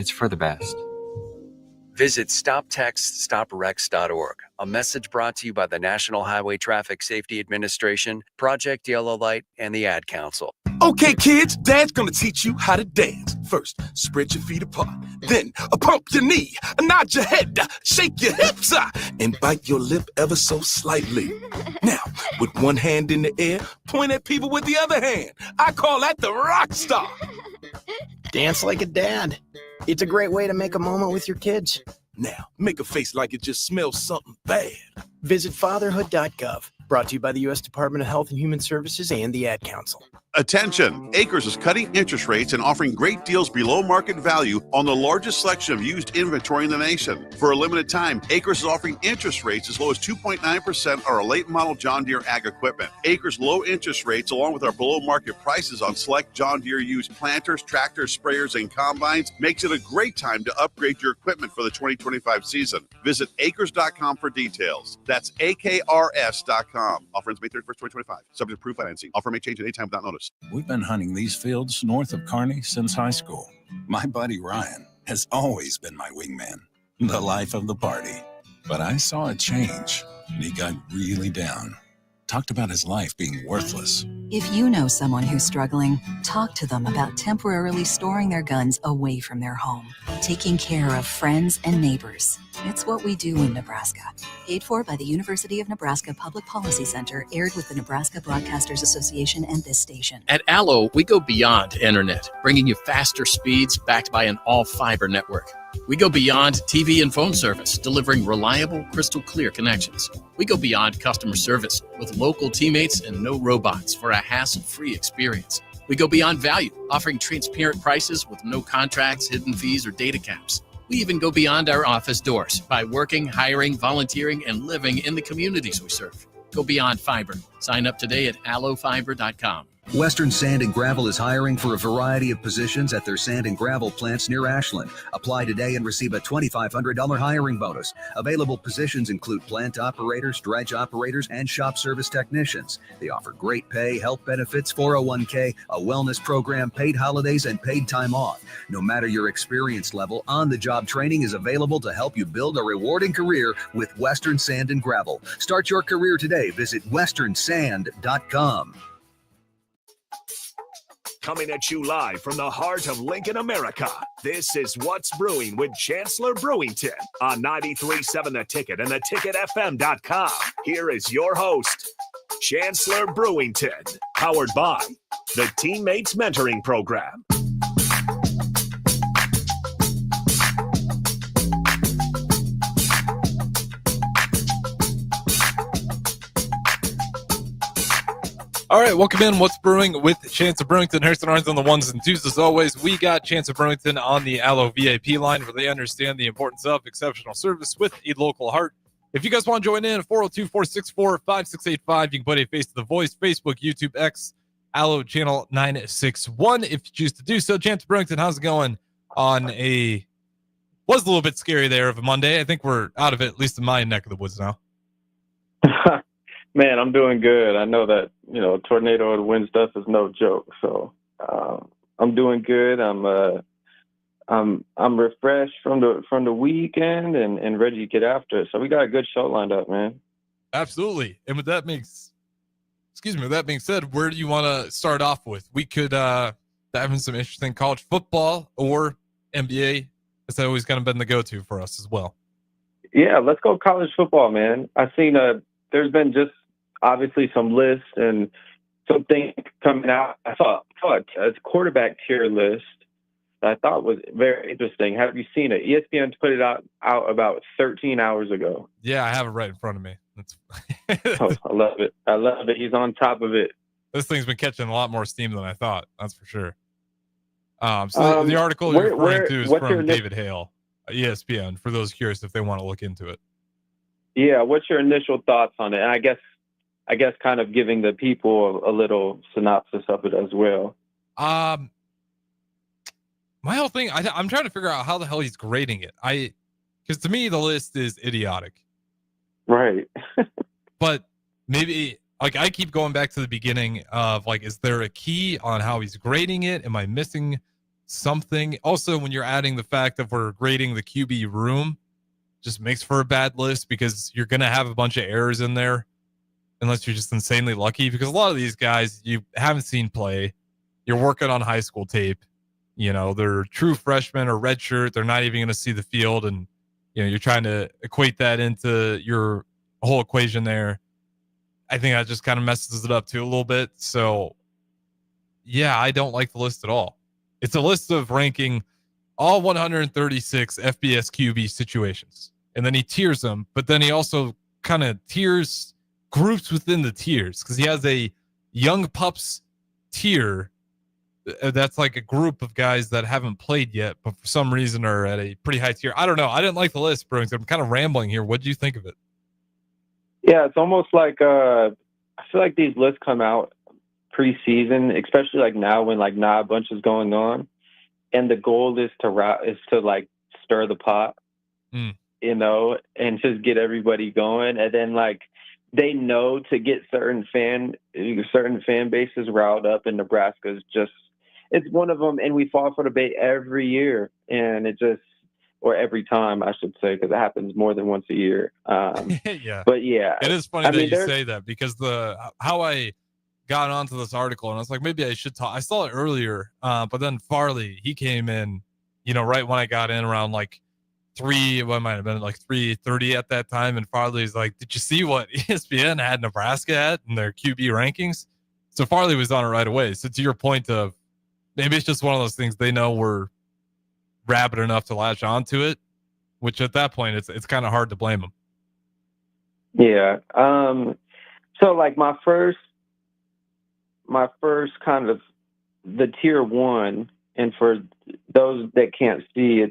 It's for the best. Visit StopTextStopWrecks.org. A message brought to you by the National Highway Traffic Safety Administration, Project Yellow Light, and the Ad Council. Okay, kids, Dad's gonna teach you how to dance. First, spread your feet apart. Then, pump your knee, nod your head, shake your hips, and bite your lip ever so slightly. Now, with one hand in the air, point at people with the other hand. I call that the rock star. Dance like a dad. It's a great way to make a moment with your kids. Now, make a face like it just smells something bad. Visit fatherhood.gov. Brought to you by the U.S. Department of Health and Human Services and the Ad Council. Attention! Acres is cutting interest rates and offering great deals below market value on the largest selection of used inventory in the nation. For a limited time, Acres is offering interest rates as low as 2.9% on our late model John Deere ag equipment. Acres' low interest rates, along with our below market prices on select John Deere used planters, tractors, sprayers, and combines, makes it a great time to upgrade your equipment for the 2025 season. Visit acres.com for details. That's AKRS.com. Offer ends May 31st, 2025. Subject to proof financing. Offer may change at any time without notice. We've been hunting these fields north of Kearney since high school. My buddy Ryan has always been my wingman, the life of the party. But I saw a change, and he got really down. Talked about his life being worthless. If you know someone who's struggling, talk to them about temporarily storing their guns away from their home, taking care of friends and neighbors. It's what we do in Nebraska. Paid for by the University of Nebraska Public Policy Center, aired with the Nebraska Broadcasters Association and this station. At Allo, we go beyond internet, bringing you faster speeds backed by an all-fiber network. We go beyond TV and phone service, delivering reliable, crystal clear connections. We go beyond customer service with local teammates and no robots for a hassle-free experience. We go beyond value, offering transparent prices with no contracts, hidden fees, or data caps. We even go beyond our office doors by working, hiring, volunteering, and living in the communities we serve. Go beyond fiber. Sign up today at allofiber.com. Western Sand and Gravel is hiring for a variety of positions at their sand and gravel plants near Ashland. Apply today and receive a $2,500 hiring bonus. Available positions include plant operators, dredge operators, and shop service technicians. They offer great pay, health benefits, 401k, a wellness program, paid holidays, and paid time off. No matter your experience level, on-the-job training is available to help you build a rewarding career with Western Sand and Gravel. Start your career today. Visit westernsand.com. Coming at you live from the heart of Lincoln, America. This is What's Brewing with Chancellor Brewington on 93.7 The Ticket and theticketfm.com. Here is your host, Chancellor Brewington, powered by the Teammates Mentoring Program. All right, welcome in. What's Brewing with Chancellor Brewington. Harrison Arns on the ones and twos. As always, we got Chancellor Brewington on the Allo VIP line where they understand the importance of exceptional service with a local heart. If you guys want to join in, 402-464-5685. You can put a face to the voice, Facebook, YouTube, X, Allo Channel 961 if you choose to do so. Chancellor Brewington, how's it going on was a little bit scary there of a Monday. I think we're out of it, at least in my neck of the woods now. Man, I'm doing good. I know that, tornado and wind stuff is no joke. So I'm doing good. I'm refreshed from the weekend and ready to get after it. So we got a good show lined up, man. Absolutely. And with that being said, where do you want to start off with? We could dive into some interesting college football or NBA. It's always kind of been the go-to for us as well. Yeah, let's go college football, man. I've seen there's been just obviously some lists and some things coming out. I saw a quarterback tier list that I thought was very interesting. Have you seen it? ESPN put it out about 13 hours ago. Yeah, I have it right in front of me. Oh, I love it. He's on top of it. This thing's been catching a lot more steam than I thought. That's for sure. So the article you're referring to is from David Hale, ESPN, for those curious if they want to look into it. Yeah, what's your initial thoughts on it? And I guess kind of giving the people a little synopsis of it as well. My whole thing, I'm trying to figure out how the hell he's grading it. Because to me, the list is idiotic. Right. But maybe, I keep going back to the beginning of, is there a key on how he's grading it? Am I missing something. Also, when you're adding the fact that we're grading the QB room, just makes for a bad list because you're going to have a bunch of errors in there unless you're just insanely lucky, because a lot of these guys you haven't seen play. You're working on high school tape. They're true freshmen or redshirt. They're not even going to see the field. And, you're trying to equate that into your whole equation there. I think that just kind of messes it up too a little bit. So, yeah, I don't like the list at all. It's a list of ranking all 136 FBS QB situations. And then he tiers them, but then he also kind of tiers groups within the tiers, because he has a young pups tier. That's like a group of guys that haven't played yet, but for some reason are at a pretty high tier. I don't know. I didn't like the list, Brewington. I'm kind of rambling here. What do you think of it? Yeah, it's almost like I feel like these lists come out preseason, especially like now when like not a bunch is going on, and the goal is to like stir the pot, and just get everybody going, and then like they know to get certain fan bases riled up, and Nebraska's just it's one of them, and we fall for the bait every year, and or every time, I should say, because it happens more than once a year. Yeah. But yeah, it is funny that you say that, because how I got onto this article, and I was like, maybe I should talk. I saw it earlier, but then Farley, he came in, right when I got in around like 3:30 at that time. And Farley's like, did you see what ESPN had Nebraska at in their QB rankings? So Farley was on it right away. So to your point of maybe it's just one of those things they know we're rabid enough to latch onto it, which at that point it's kind of hard to blame them. Yeah. So like my first kind of the tier one, and for those that can't see,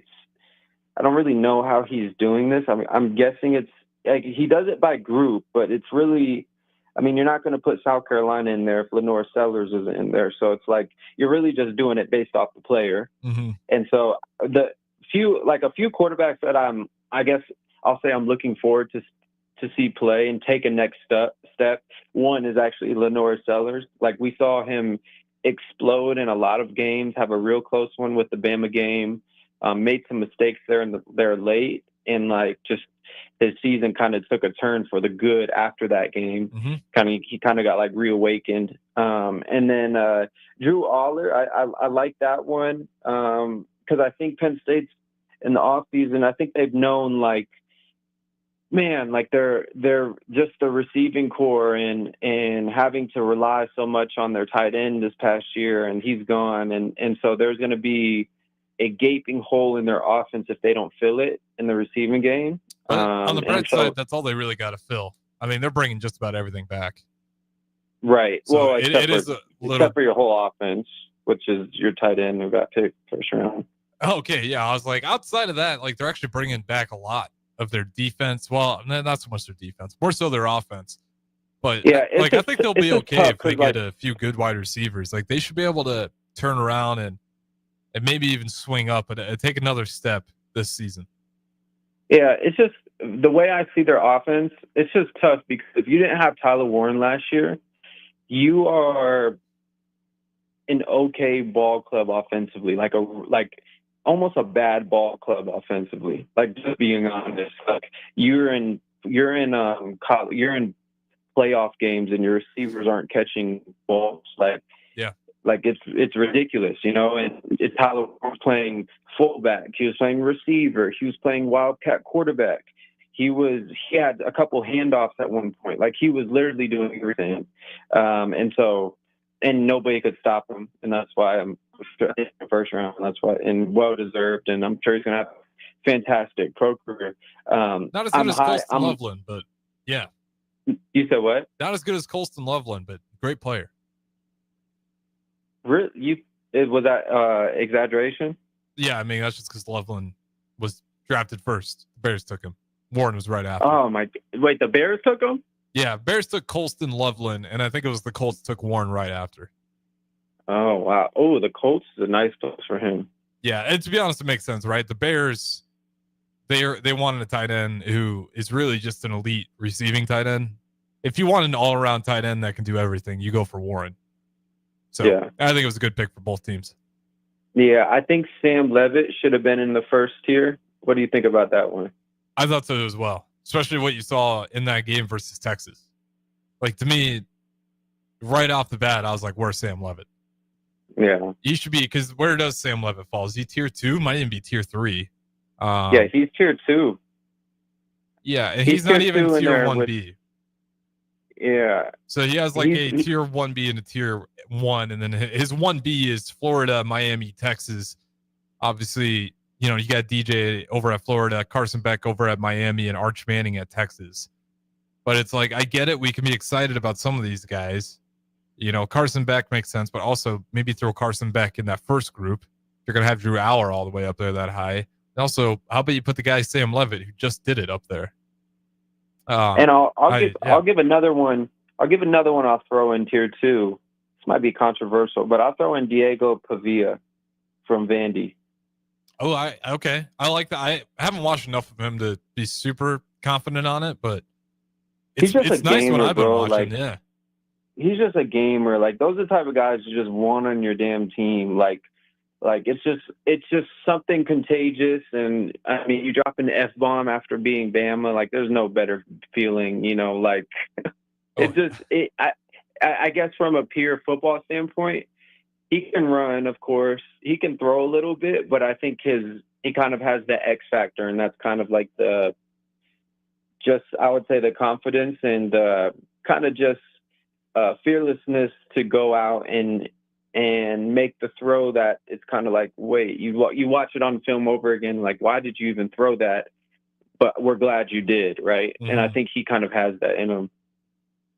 I don't really know how he's doing this. I mean, I'm guessing it's like he does it by group, but it's really, I mean, you're not going to put South Carolina in there if Lenore Sellers isn't in there. So it's like you're really just doing it based off the player. Mm-hmm. And so a few quarterbacks that I guess I'll say I'm looking forward to see play and take a next step. One is actually Lenore Sellers. Like we saw him explode in a lot of games, have a real close one with the Bama game. Made some mistakes there late, and like just his season kind of took a turn for the good after that game. Mm-hmm. He kind of got like reawakened. And then Drew Aller, I like that one because I think Penn State's in the offseason, I think they've known like, man, like they're just the receiving core and having to rely so much on their tight end this past year, and he's gone, and so there's going to be a gaping hole in their offense if they don't fill it in the receiving game. On the bright side, that's all they really got to fill. I mean, they're bringing just about everything back. Right. So well, except for your whole offense, which is your tight end who got picked first round. Okay, yeah. I was like, outside of that, like they're actually bringing back a lot of their defense. Well, not so much their defense, more so their offense. But yeah, I think they'll be okay if they get a few good wide receivers. Like they should be able to turn around and maybe even swing up and take another step this season. Yeah, it's just the way I see their offense. It's just tough because if you didn't have Tyler Warren last year, you are an okay ball club offensively, like almost a bad ball club offensively. Like just being honest, like you're in playoff games and your receivers aren't catching balls. Like it's ridiculous, and Tyler was playing fullback. He was playing receiver. He was playing wildcat quarterback. He had a couple handoffs at one point. Like he was literally doing everything. And nobody could stop him. And that's why I'm in the first round. That's why, and well deserved. And I'm sure he's gonna have a fantastic pro career. Not as good as Colston Loveland, but yeah. You said what? Not as good as Colston Loveland, but great player. Really? Was that exaggeration? Yeah, I mean that's just because Loveland was drafted first. The Bears took him. Warren was right after. Oh my! Wait, the Bears took him? Yeah, Bears took Colston Loveland, and I think it was the Colts took Warren right after. Oh wow! Oh, the Colts is a nice place for him. Yeah, and to be honest, it makes sense, right? The Bears, they wanted a tight end who is really just an elite receiving tight end. If you want an all-around tight end that can do everything, you go for Warren. So yeah. I think it was a good pick for both teams. Yeah, I think Sam Levitt should have been in the first tier. What do you think about that one? I thought so as well, especially what you saw in that game versus Texas. Like, to me, right off the bat, I was like, where's Sam Levitt? Yeah. He should be, because where does Sam Levitt fall? Is he tier 2? Might even be tier 3. Yeah, he's tier 2. Yeah, and he's not even tier 1B. Yeah. So he has like a tier 1B and a tier 1, and then his 1B is Florida, Miami, Texas. Obviously, you got DJ over at Florida, Carson Beck over at Miami, and Arch Manning at Texas. But it's like, I get it. We can be excited about some of these guys. Carson Beck makes sense, but also maybe throw Carson Beck in that first group. You're going to have Drew Aller all the way up there that high. And also, how about you put the guy Sam Levitt, who just did it, up there? And I'll give another one. I'll give another one. I'll throw in tier 2. This might be controversial, but I'll throw in Diego Pavia from Vandy. Oh, okay. I like that. I haven't watched enough of him to be super confident on it, but it's nice gamer, when I've been bro. watching. Yeah, he's just a gamer. Like, those are the type of guys you just want on your damn team. Like it's just something contagious. And I mean, you drop an F-bomb after being Bama, like, there's no better feeling, like I guess from a pure football standpoint, he can run, of course, he can throw a little bit, but I think he kind of has the X factor, and that's kind of like I would say the confidence and kind of just fearlessness to go out and make the throw that it's kind of like, wait, you watch it on film over again, like, why did you even throw that? But we're glad you did, right? Mm-hmm. And I think he kind of has that in him.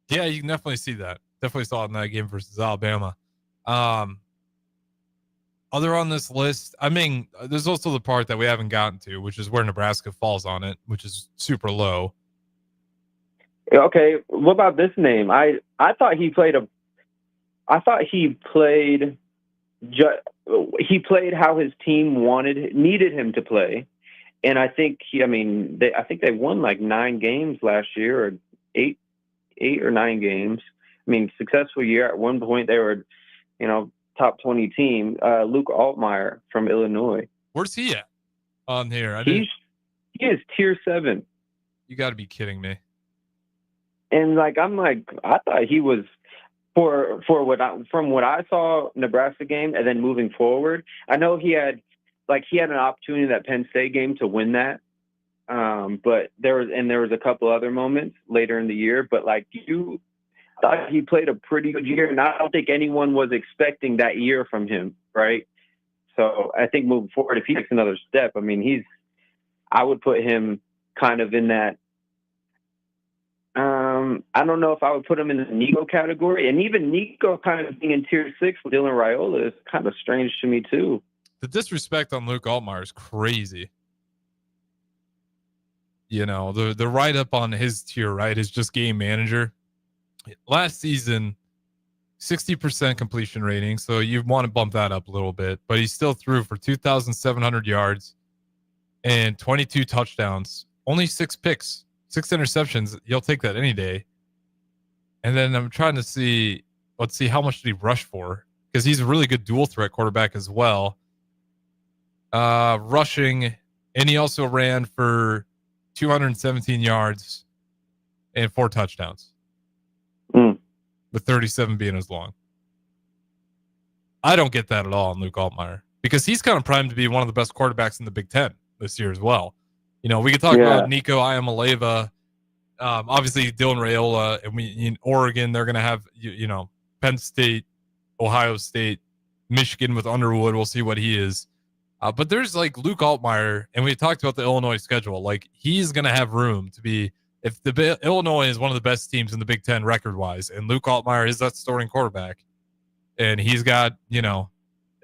Yeah, you can definitely see that. Definitely saw it in that game versus Alabama. Other on this list, I mean, there's also the part that we haven't gotten to, which is where Nebraska falls on it, which is super low. Okay, what about this name? I thought he played how his team needed him to play, and I think they won like 9 games last year, or 8 or 9 games. I mean, successful year. At one point, they were, top 20 team. Luke Altmaier from Illinois. Where's he at on here? He is tier 7. You got to be kidding me. And I thought he was from what I saw Nebraska game, and then moving forward, I know he had an opportunity in that Penn State game to win that. But there was a couple other moments later in the year, but I thought he played a pretty good year, and I don't think anyone was expecting that year from him, right? So I think moving forward, if he takes another step, I mean, I would put him kind of in that. I don't know if I would put him in the Nico category, and even Nico kind of being in tier 6 with Dylan Raiola is kind of strange to me too. The disrespect on Luke Altmaier is crazy. The write up on his tier, right, is just game manager. Last season, 60% completion rating, so you want to bump that up a little bit, but he still threw for 2,700 yards and 22 touchdowns, only 6 picks, 6 interceptions. You'll take that any day. And then I'm trying to see, let's see, how much did he rush for? Because he's a really good dual threat quarterback as well. Rushing, and he also ran for 217 yards and 4 touchdowns. With 37 being as long. I don't get that at all in Luke Altmaier, because he's kind of primed to be one of the best quarterbacks in the Big Ten this year as well. We could talk about Nico Iamaleava, obviously Dylan Raiola, and in Oregon, they're going to have, Penn State, Ohio State, Michigan with Underwood. We'll see what he is. But there's Luke Altmaier, and we talked about the Illinois schedule. He's going to have room to be, if Illinois is one of the best teams in the Big Ten record-wise, and Luke Altmaier is that starting quarterback, and he's got, a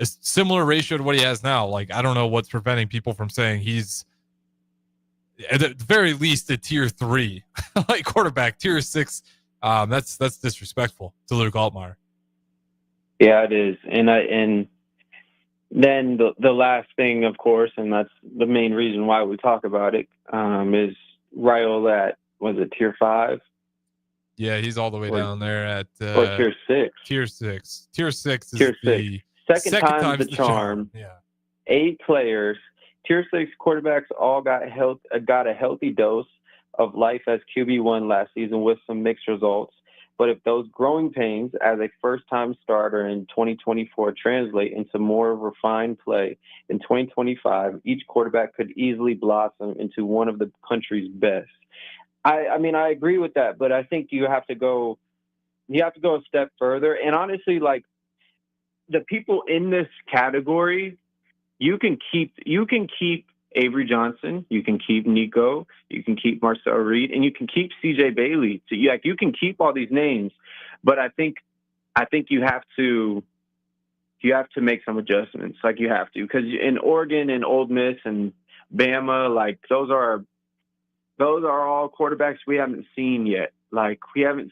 similar ratio to what he has now. I don't know what's preventing people from saying he's, at the very least, a tier 3 quarterback. Tier 6, that's disrespectful to Luke Altmaier. Yeah, it is. And then the last thing, of course, and that's the main reason why we talk about it, is Raiola at, was it tier 5? Yeah, he's all the way down there at or tier 6. Tier 6. Tier 6 is tier 6. Second time's the charm. Yeah. 8 players. Tier 6 quarterbacks all got a healthy dose of life as QB1 last season with some mixed results. But if those growing pains as a first-time starter in 2024 translate into more refined play in 2025, each quarterback could easily blossom into one of the country's best. I mean, I agree with that, but I think you have to go a step further. And honestly, like, the people in this category, you can keep Avery Johnson, you can keep Nico, you can keep Marcel Reed, and you can keep CJ Bailey. So you can keep all these names, but I think you have to make some adjustments. Like, you have to, because in Oregon and Ole Miss and Bama, like, those are all quarterbacks we haven't seen yet. Like, we haven't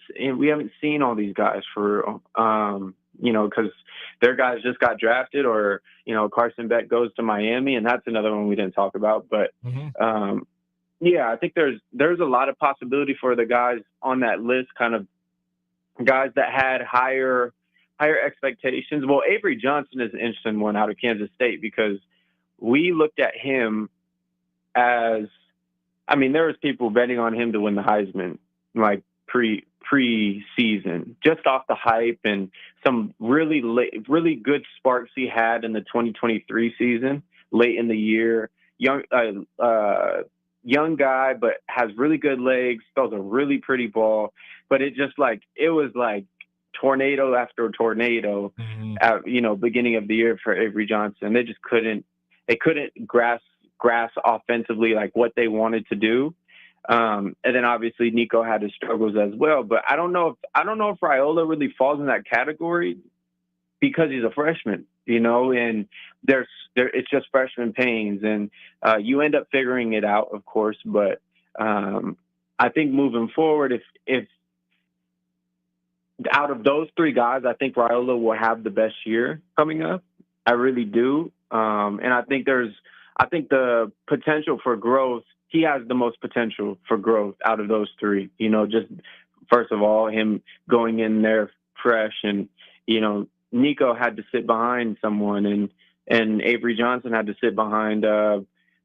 seen all these guys for because their guys just got drafted, or Carson Beck goes to Miami, and that's another one we didn't talk about. But I think there's a lot of possibility for the guys on that list, kind of guys that had higher expectations. Well, Avery Johnson is an interesting one out of Kansas State, because we looked at him as, I mean, there was people betting on him to win the Heisman, like pre-season, just off the hype and some really good sparks he had in the 2023 season, late in the year. Young guy, but has really good legs, throws a really pretty ball. But it was like tornado after tornado at, beginning of the year for Avery Johnson. They just couldn't grasp offensively like what they wanted to do. And then obviously Nico had his struggles as well, but I don't know if Raiola really falls in that category, because he's a freshman, and it's just freshman pains, and you end up figuring it out, of course. But I think moving forward, if out of those 3 guys, I think Raiola will have the best year coming up. I really do. And I think the potential for growth, he has the most potential for growth out of those 3. Just first of all, him going in there fresh, and Nico had to sit behind someone, and Avery Johnson had to sit behind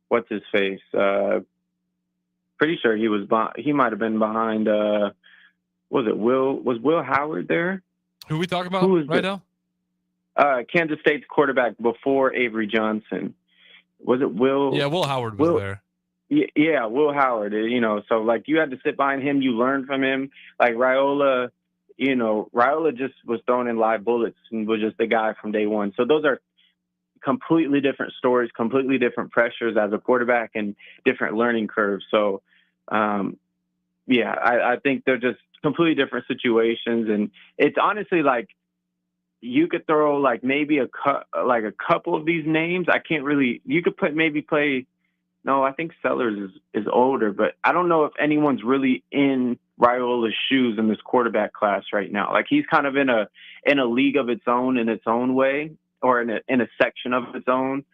what's his face. Pretty sure he might have been behind. Was Will Howard there? Who are we talking about right now? Kansas State's quarterback before Avery Johnson. Was it Will? Yeah, Will Howard was there. Yeah, Will Howard, so like you had to sit behind him, you learned from him. Like Raiola just was throwing in live bullets and was just the guy from day one. So those are completely different stories, completely different pressures as a quarterback, and different learning curves. So, I think they're just completely different situations. And it's honestly like, you could throw like maybe a couple of these names. You could play. No, I think Sellers is older, but I don't know if anyone's really in Raiola's shoes in this quarterback class right now. Like, he's kind of in a league of its own, in its own way, or in a section of its own,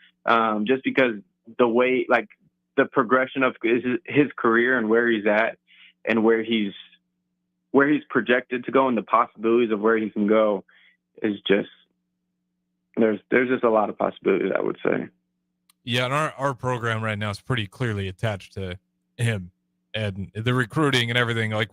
just because the way, like, the progression of his career and where he's at and where he's projected to go, and the possibilities of where he can go is just, there's just a lot of possibilities, I would say. Yeah, and our program right now is pretty clearly attached to him and the recruiting and everything. Like,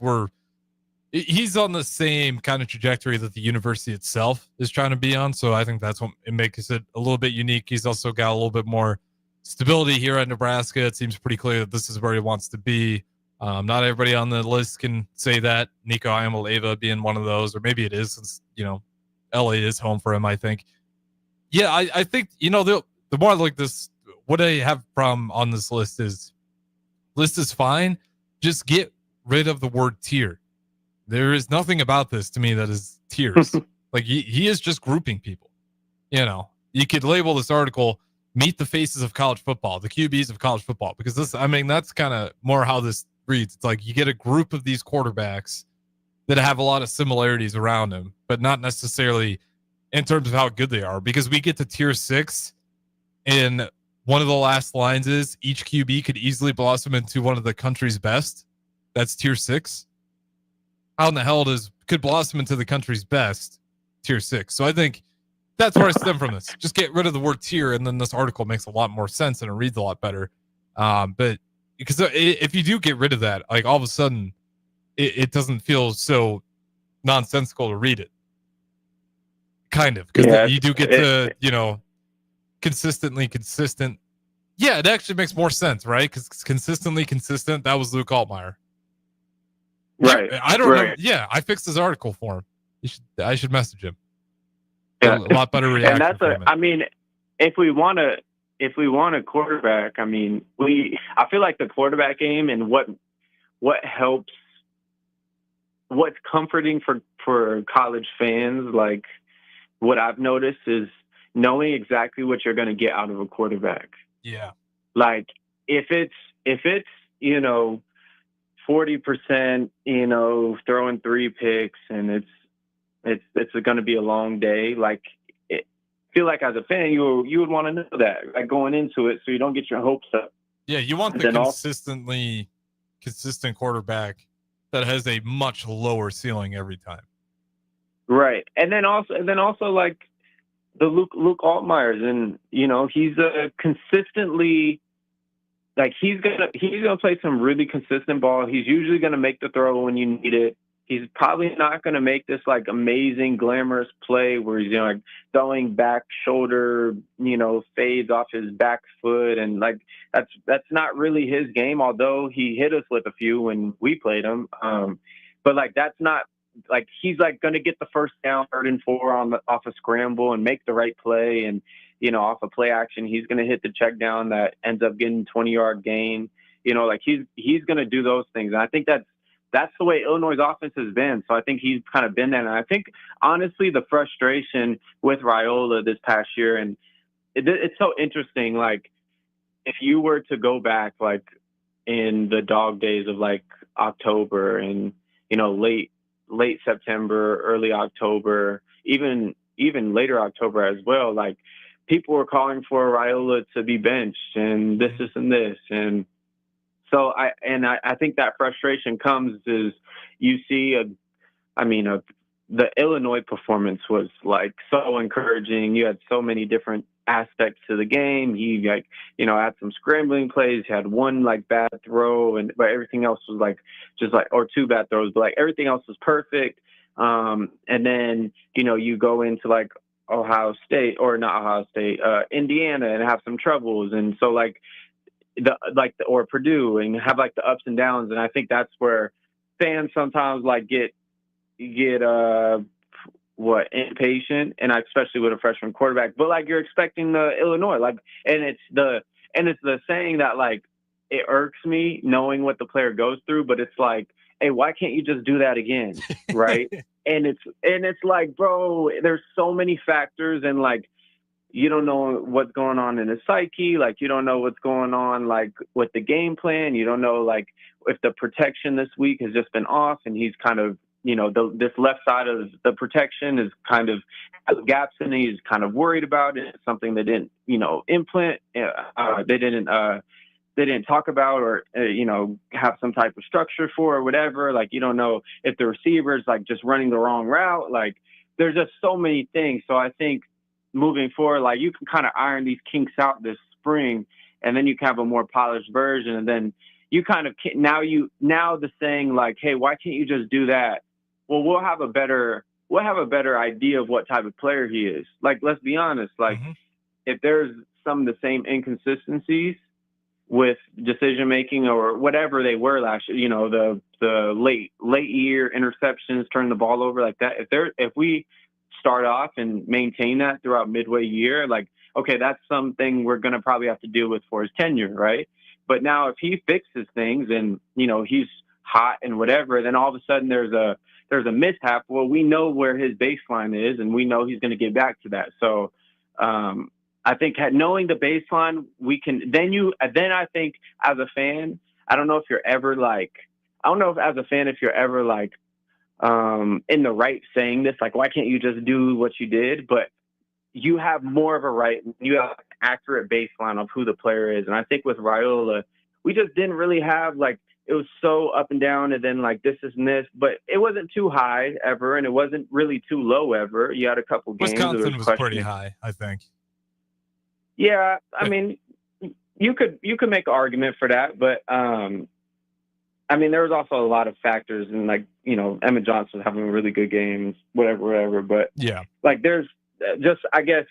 he's on the same kind of trajectory that the university itself is trying to be on. So I think that's what it makes it a little bit unique. He's also got a little bit more stability here at Nebraska. It seems pretty clear that this is where he wants to be. Not everybody on the list can say that. Nico Iamaleava being one of those, or maybe it is, since LA is home for him, I think. Yeah, I think the more I look this, what I have from on this list is fine. Just get rid of the word tier. There is nothing about this to me that is tiers. Like, he is just grouping people. You could label this article "Meet the Faces of College Football," the QBs of college football, because that's kind of more how this reads. It's like you get a group of these quarterbacks that have a lot of similarities around them, but not necessarily in terms of how good they are, because we get to tier 6, and one of the last lines is each QB could easily blossom into one of the country's best. That's tier 6. How in the hell could blossom into the country's best tier 6? So I think That's where I stem from this. Just get rid of the word tier, and then this article makes a lot more sense and it reads a lot better. But because if you do get rid of that, like all of a sudden, it doesn't feel so nonsensical to read it. Kind of, because you do get to, consistently consistent. Yeah, it actually makes more sense, right? Because consistently consistent, that was Luke Altmaier. Right. I don't know. Yeah, I fixed his article for him. I should message him. Yeah. A lot better reaction. And that's from I mean, if we want a quarterback, I mean, I feel like the quarterback game and what helps, what's comforting for college fans, like what I've noticed is knowing exactly what you're going to get out of a quarterback. Yeah. Like if it's 40%, throwing 3 picks and it's going to be a long day. Like, feel like as a fan, you would want to know that, like, going into it, so you don't get your hopes up. Yeah, you want the consistent quarterback that has a much lower ceiling every time. Right, and then also like the Luke Altmaiers, and he's consistently, like, he's gonna play some really consistent ball. He's usually gonna make the throw when you need it. He's probably not going to make this like amazing glamorous play where he's like throwing back shoulder, fades off his back foot, and like that's not really his game. Although he hit us with a few when we played him, but like that's not like he's like going to get the first down, 3rd and 4 off a scramble and make the right play, and off a play action he's going to hit the check down that ends up getting 20-yard gain. Like he's going to do those things, and I think that's the way Illinois' offense has been. So I think he's kind of been that. And I think, honestly, the frustration with Raiola this past year, and it's so interesting. Like, if you were to go back, like, in the dog days of, like, October and, late September, early October, even later October as well, like, people were calling for Raiola to be benched and this, and this. And so I think that frustration comes as you see the Illinois performance was like so encouraging. You had so many different aspects to the game. He had some scrambling plays, had one like bad throw, but everything else was like or 2 bad throws, but like everything else was perfect. And then you go into like Indiana and have some troubles, and so like or Purdue and have like the ups and downs. And I think that's where fans sometimes like get impatient, and especially with a freshman quarterback. But like you're expecting the Illinois, like, and it's the saying that like it irks me knowing what the player goes through, but it's like, hey, why can't you just do that again, right? and it's like, bro, there's so many factors, and like you don't know what's going on in his psyche. Like, you don't know what's going on, like, with the game plan. You don't know, like, if the protection this week has just been off and he's kind of, this left side of the protection is kind of has gaps in it. He's kind of worried about it. It's something they didn't, implement. They didn't talk about or, have some type of structure for or whatever. Like, you don't know if the receiver's, like, just running the wrong route. Like, there's just so many things. So I think, moving forward, like, you can kind of iron these kinks out this spring, and then you can have a more polished version. And then you kind of now the saying like, hey, why can't you just do that? Well, we'll have a better idea of what type of player he is. Like, let's be honest. Like, if there's some of the same inconsistencies with decision making or whatever they were last year, the late year interceptions, turning the ball over like that. If we start off and maintain that throughout midway year, like, okay, that's something we're going to probably have to deal with for his tenure, right? But now if he fixes things and, he's hot and whatever, then all of a sudden there's a mishap. Well, we know where his baseline is, and we know he's going to get back to that. So I think knowing the baseline, we can then I think as a fan, I don't know if you're ever like in the right saying this, like, why can't you just do what you did? But you have more of a right. You have an accurate baseline of who the player is. And I think with Raiola, we just didn't really have like it was so up and down, and then like this and this, but it wasn't too high ever, and it wasn't really too low ever. You had a couple games. Wisconsin was pretty high, I think. Yeah, I mean, you could make an argument for that, but I mean, there was also a lot of factors, and like, you know, Emmett Johnson was having really good games, whatever. But yeah, like there's just, I guess,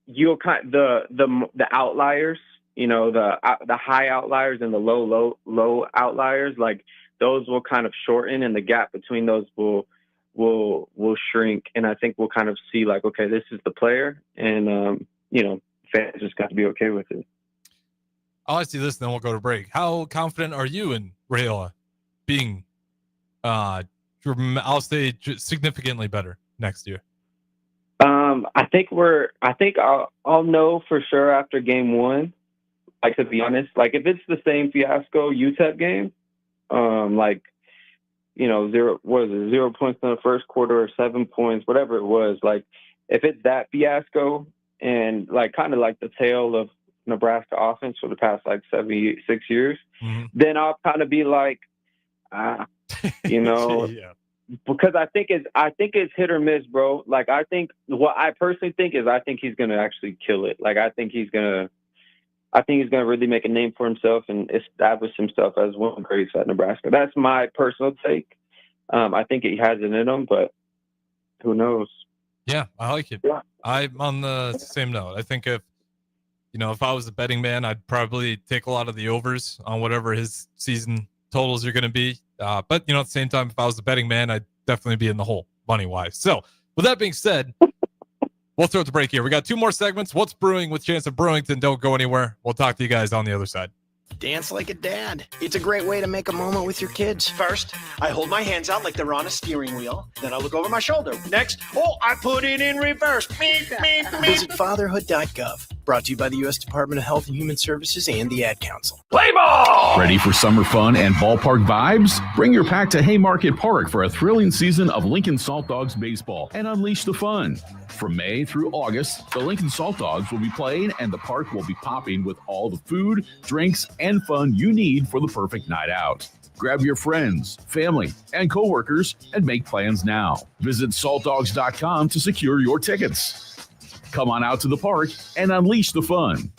you'll kind the outliers, you know, the high outliers and the low outliers, like those will kind of shorten, and the gap between those will shrink. And I think we'll kind of see like, okay, this is the player, and you know, fans just got to be okay with it. I'll ask you this, then we'll go to break. How confident are you in Rayola being, I'll say, significantly better next year? I think I'll know for sure after game one. Like, to be honest, like if it's the same fiasco UTEP game, like, you know, 0 points in the first quarter or 7 points, whatever it was, like if it's that fiasco and like kind of like the tale of Nebraska offense for the past like 76 years, then I'll kind of be like, you know, yeah. Because I think it's hit or miss, bro. Like I think what I personally think is I think he's gonna actually kill it. Like I think he's gonna really make a name for himself and establish himself as one of the greats at Nebraska. That's my personal take. I think he has it in him, but who knows? Yeah, I like it. Yeah. I'm on the same note. I think if I was a betting man, I'd probably take a lot of the overs on whatever his season totals are going to be. But, you know, at the same time, if I was a betting man, I'd definitely be in the hole money-wise. So, with that being said, we'll throw it to break here. We got 2 more segments. What's Brewing with Chancellor Brewington? Don't go anywhere. We'll talk to you guys on the other side. Dance like a dad. It's a great way to make a moment with your kids. First, I hold my hands out like they're on a steering wheel. Then I look over my shoulder. Next, I put it in reverse. Visit fatherhood.gov. Brought to you by the U.S. Department of Health and Human Services and the Ad Council. Play ball! Ready for summer fun and ballpark vibes? Bring your pack to Haymarket Park for a thrilling season of Lincoln Salt Dogs baseball and unleash the fun. From May through August, the Lincoln Salt Dogs will be playing and the park will be popping with all the food, drinks, and fun you need for the perfect night out. Grab your friends, family, and coworkers and make plans now. Visit saltdogs.com to secure your tickets. Come on out to the park and unleash the fun.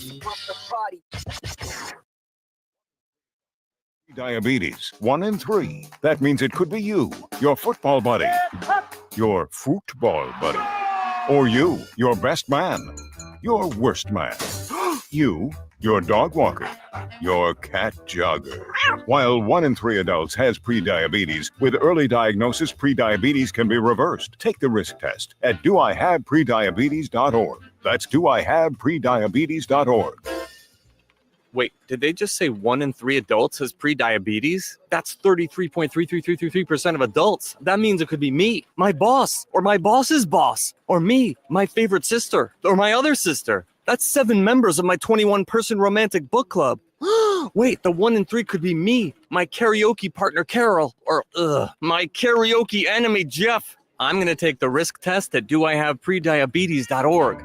Diabetes, 1 in 3. That means it could be you, your football buddy, your football buddy, or you, your best man, your worst man, you, your dog walker, your cat jogger. While 1 in 3 adults has prediabetes, with early diagnosis, prediabetes can be reversed. Take the risk test at doihaveprediabetes.org. That's doihaveprediabetes.org. Wait, did they just say 1 in 3 adults has prediabetes? That's 33.33333% of adults. That means it could be me, my boss, or my boss's boss, or me, my favorite sister, or my other sister. That's 7 members of my 21-person romantic book club. Wait, the 1 in 3 could be me, my karaoke partner Carol, or my karaoke enemy Jeff. I'm going to take the risk test at doihaveprediabetes.org.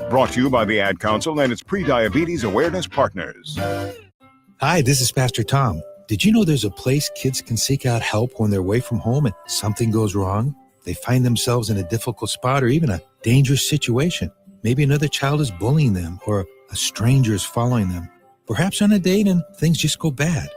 Brought to you by the Ad Council and its Prediabetes Awareness Partners. Hi, this is Pastor Tom. Did you know there's a place kids can seek out help when they're away from home and something goes wrong? They find themselves in a difficult spot or even a dangerous situation. Maybe another child is bullying them or a stranger is following them. Perhaps on a date and things just go bad.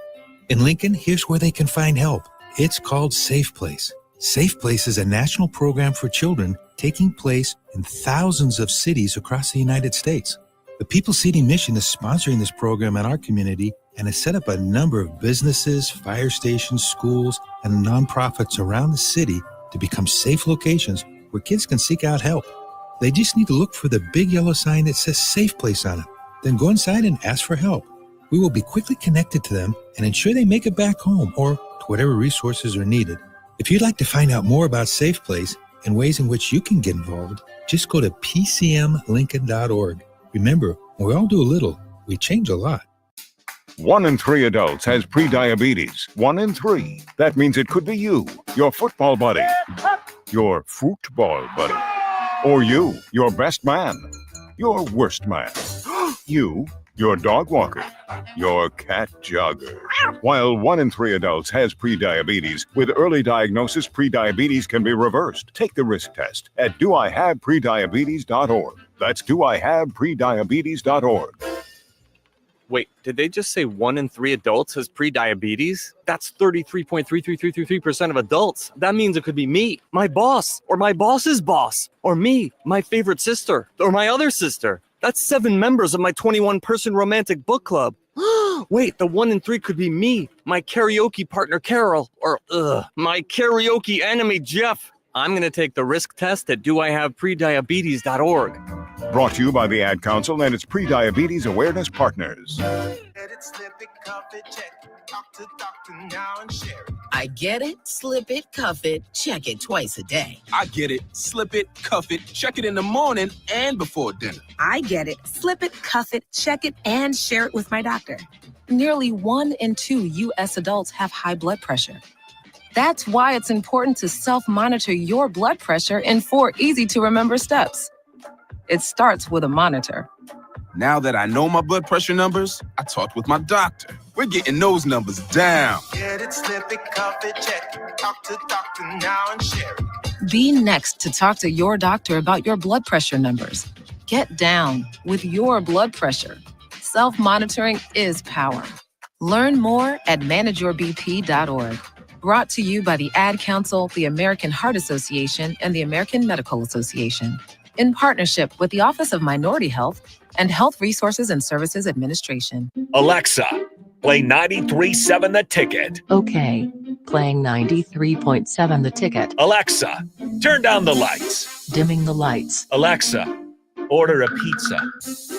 In Lincoln, here's where they can find help. It's called Safe Place. Safe Place is a national program for children taking place in thousands of cities across the United States. The People Seating Mission is sponsoring this program in our community and has set up a number of businesses, fire stations, schools, and nonprofits around the city to become safe locations where kids can seek out help. They just need to look for the big yellow sign that says Safe Place on it. Then go inside and ask for help. We will be quickly connected to them and ensure they make it back home or to whatever resources are needed. If you'd like to find out more about Safe Place and ways in which you can get involved, just go to pcmlincoln.org. Remember, when we all do a little, we change a lot. 1 in 3 adults has prediabetes. 1 in 3. That means it could be you, your football buddy, your football buddy, or you, your best man, your worst man, you, your dog walker, your cat jogger. While 1 in 3 adults has prediabetes, with early diagnosis, prediabetes can be reversed. Take the risk test at doihaveprediabetes.org. That's doihaveprediabetes.org. Wait, did they just say 1 in 3 adults has prediabetes? That's 33.33333% of adults. That means it could be me, my boss, or my boss's boss, or me, my favorite sister, or my other sister. That's 7 members of my 21-person romantic book club. Wait, the 1 in 3 could be me, my karaoke partner Carol, or my karaoke enemy Jeff. I'm going to take the risk test at doihaveprediabetes.org. Brought to you by the Ad Council and its pre-diabetes awareness partners. I get it, slip it, cuff it, check it twice a day. I get it. Slip it, cuff it, check it in the morning and before dinner. I get it, slip it, cuff it, check it, and share it with my doctor. Nearly 1 in 2 U.S. adults have high blood pressure. That's why it's important to self-monitor your blood pressure in 4 easy-to-remember steps. It starts with a monitor. Now that I know my blood pressure numbers, I talked with my doctor. We're getting those numbers down. Get it, slip it, cuff it, check it. Talk to doctor now and share it. Be next to talk to your doctor about your blood pressure numbers. Get down with your blood pressure. Self-monitoring is power. Learn more at manageyourbp.org. Brought to you by the Ad Council, the American Heart Association, and the American Medical Association, in partnership with the Office of Minority Health and Health Resources and Services Administration. Alexa, play 93.7 The Ticket. Okay, playing 93.7 The Ticket. Alexa, turn down the lights. Dimming the lights. Alexa, order a pizza.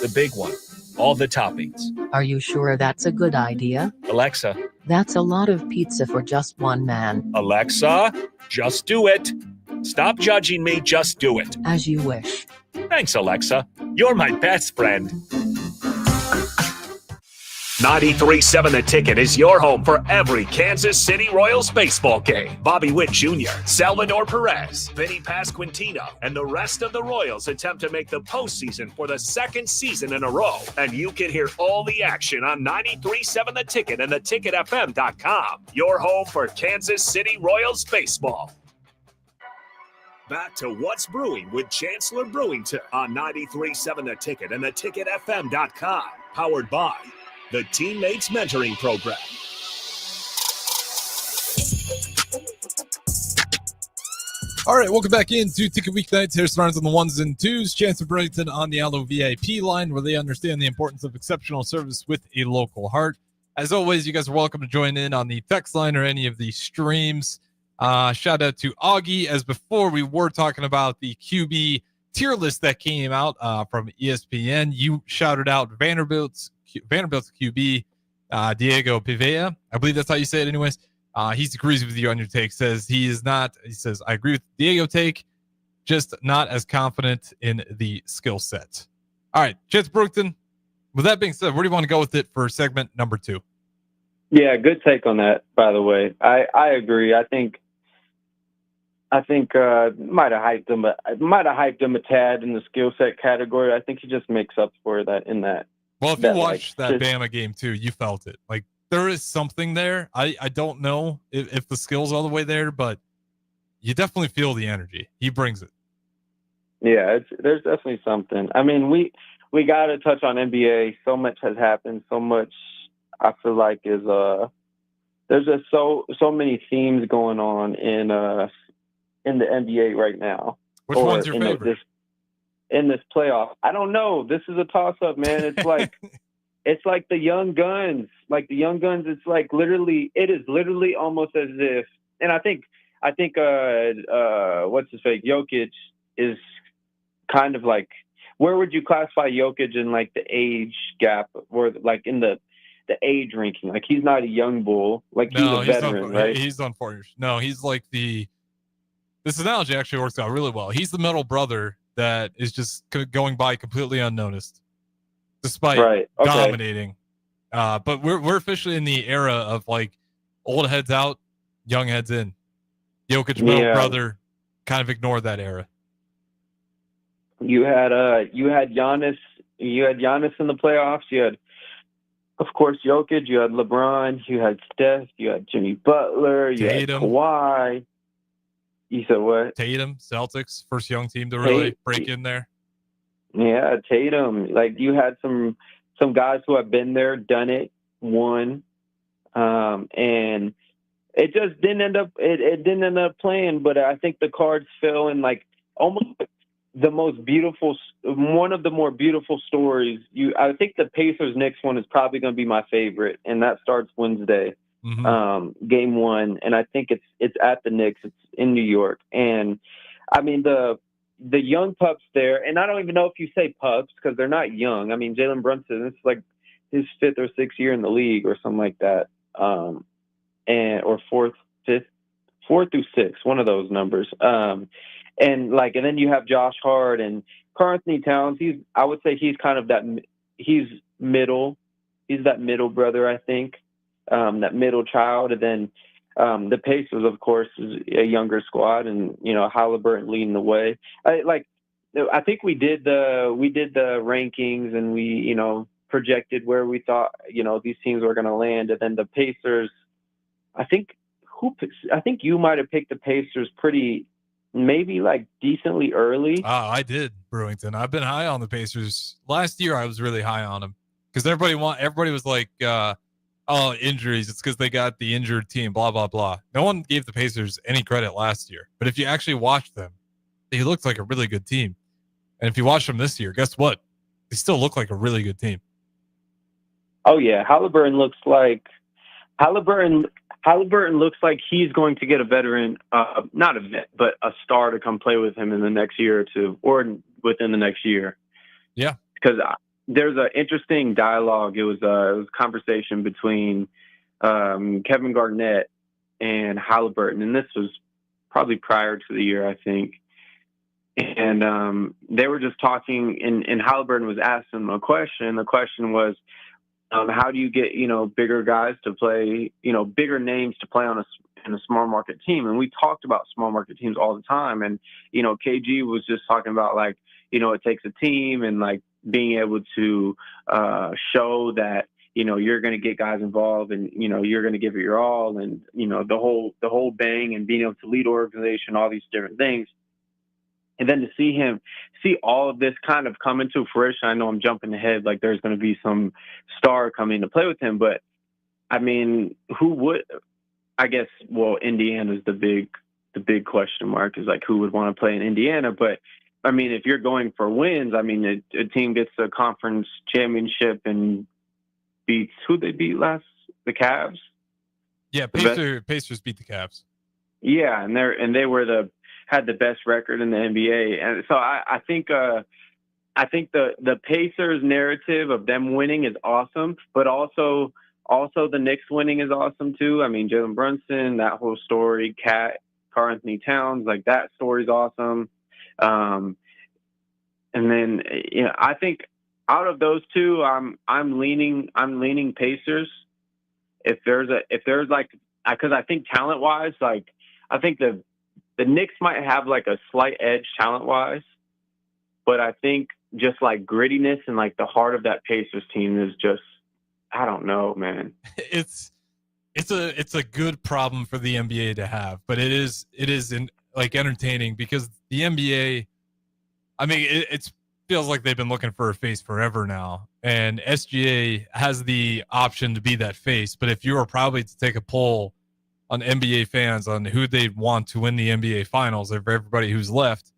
The big one. All the toppings. Are you sure that's a good idea? Alexa. That's a lot of pizza for just one man. Alexa, just do it. Stop judging me, just do it. As you wish. Thanks, Alexa. You're my best friend. 93.7 The Ticket is your home for every Kansas City Royals baseball game. Bobby Witt Jr., Salvador Perez, Vinny Pasquantino, and the rest of the Royals attempt to make the postseason for the 2nd season in a row. And you can hear all the action on 93.7 The Ticket and theticketfm.com. Your home for Kansas City Royals baseball. Back to What's Brewing with Chancellor Brewington on 93.7 The Ticket and theticketfm.com. Powered by the Teammates Mentoring Program. All right, welcome back into Ticket Weeknights. Harrison Arns on the 1s and 2s. Chancellor Brewington on the Allo VIP line, where they understand the importance of exceptional service with a local heart. As always, you guys are welcome to join in on the text line or any of the streams. Shout out to Augie. As before, we were talking about the QB tier list that came out from ESPN. You shouted out Vanderbilt's QB, Diego Pivea. I believe that's how you say it anyways. He agrees with you on your take. Says he is not. He says, I agree with Diego take, just not as confident in the skill set. All right, Chance Brewington. With that being said, where do you want to go with it for segment number 2? Yeah, good take on that, by the way. I agree. I think might have hyped him a tad in the skill set category. I think he just makes up for that in that. Well, if you watched that Bama game too, you felt it. Like there is something there. I don't know if the skill's all the way there, but you definitely feel the energy. He brings it. Yeah, there's definitely something. I mean, we got to touch on NBA. So much has happened. So much I feel like is there's just so many themes going on in the NBA right now. Which one's your favorite? In this playoff, I don't know. This is a toss-up, man. It's like it's like the young guns. Like the young guns, it is literally almost as if. And I think what's his face, Jokic is kind of like, where would you classify Jokic in like the age gap, or like in the age ranking? Like he's not a young bull. Like he's a veteran, right? He's on 4 years. No, he's like this analogy actually works out really well. He's the middle brother that is just going by completely unnoticed, despite dominating. But we're officially in the era of like old heads out, young heads in. Jokic, middle brother, kind of ignored that era. You had Giannis in the playoffs. You had of course, Jokic, you had LeBron, you had Steph, you had Jimmy Butler, you Tatum. had Kawhi. You said what? Tatum, Celtics, first young team to really break in there. Yeah, Tatum. Like, you had some guys who have been there, done it, won, and it just didn't end up. It didn't end up playing. But I think the cards fell in like almost the most beautiful, one of the more beautiful stories. I think the Pacers Knicks one is probably going to be my favorite, and that starts Wednesday, game 1, and I think it's at the Knicks. It's in New York, and I mean the young pups there, and I don't even know if you say pups because they're not young. I mean, Jalen Brunson, it's like his 5th or 6th year in the league or something like that, or 4th through 6th, one of those numbers. And then you have Josh Hart and Karl Anthony Towns. I would say he's kind of he's middle. He's that middle brother, I think, that middle child. And then the Pacers, of course, is a younger squad, and Halliburton leading the way. I think we did the rankings, and we projected where we thought these teams were going to land, and then the Pacers. I think you might have picked the Pacers pretty, maybe like decently early. I did, Brewington. I've been high on the Pacers. Last year, I was really high on them because everybody was like, "Oh, injuries. It's because they got the injured team." Blah blah blah. No one gave the Pacers any credit last year, but if you actually watched them, they looked like a really good team. And if you watch them this year, guess what? They still look like a really good team. Oh yeah, Halliburton looks like he's going to get a veteran, not a vet, but a star to come play with him in the next year or two, or within the next year. Yeah, because there's an interesting dialogue. It was a conversation between Kevin Garnett and Halliburton, and this was probably prior to the year, I think. And they were just talking, and Halliburton was asking him a question. The question was, how do you get bigger guys to play, bigger names to play in a small market team? And we talked about small market teams all the time. And KG was just talking about it takes a team, and like being able to show that you're going to get guys involved, and you're going to give it your all, and the whole bang, and being able to lead organization, all these different things. And then to see all of this kind of come into fruition. I know I'm jumping ahead, like there's going to be some star coming to play with him, but I mean, who would? I guess, well, Indiana's the big question mark, is like who would want to play in Indiana. But I mean, if you're going for wins, I mean, a team gets a conference championship and beats who they beat last, the Cavs. Yeah, Pacers beat the Cavs. Yeah, and they had the best record in the NBA, and so I think the Pacers narrative of them winning is awesome, but also the Knicks winning is awesome too. I mean, Jalen Brunson, that whole story, Karl Anthony Towns, like that story's awesome. And then I think out of those two, I'm leaning Pacers. If there's like, because I think talent wise, like I think the Knicks might have like a slight edge talent-wise, but I think just like grittiness and like the heart of that Pacers team is just, I don't know, man. It's a good problem for the NBA to have, but it is entertaining because the NBA, I mean, it feels like they've been looking for a face forever now, and SGA has the option to be that face. But if you were probably to take a poll on NBA fans on who they want to win the NBA finals, of everybody who's left,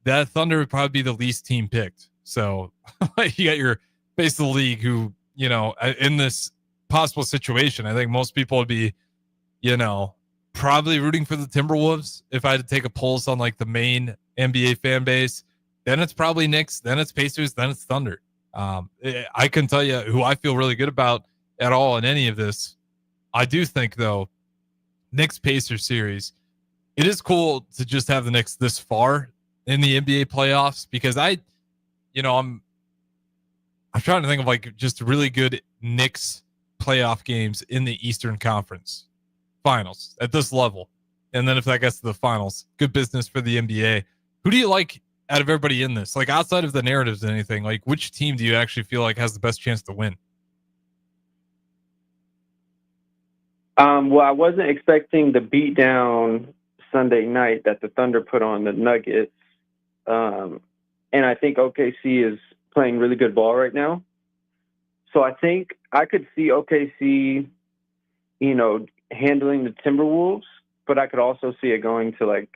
that Thunder would probably be the least team picked. So you got your face of the league who, in this possible situation, I think most people would be, probably rooting for the Timberwolves. If I had to take a pulse on like the main NBA fan base, then it's probably Knicks, then it's Pacers, then it's Thunder. I can tell you who I feel really good about at all in any of this. I do think though, Knicks Pacers series, it is cool to just have the Knicks this far in the NBA playoffs, because I'm trying to think of like just really good Knicks playoff games in the Eastern Conference finals at this level. And then if that gets to the finals, good business for the NBA. Who do you like out of everybody in this? Like outside of the narratives and anything, like which team do you actually feel like has the best chance to win? Well, I wasn't expecting the beatdown Sunday night that the Thunder put on the Nuggets. And I think OKC is playing really good ball right now. So I think I could see OKC, handling the Timberwolves, but I could also see it going to like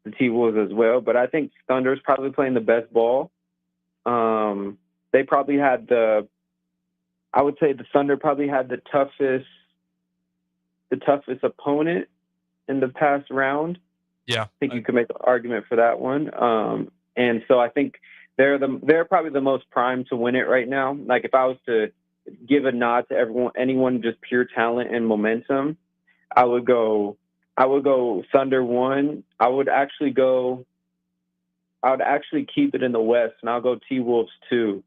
the T-Wolves as well. But I think Thunder's probably playing the best ball. They probably had I would say the Thunder probably had the toughest opponent in the past round. Yeah. I think you could make an argument for that one. And so I think they're probably the most primed to win it right now. Like if I was to give a nod to anyone just pure talent and momentum, I would go Thunder 1. I would actually keep it in the West, and I'll go T-Wolves 2.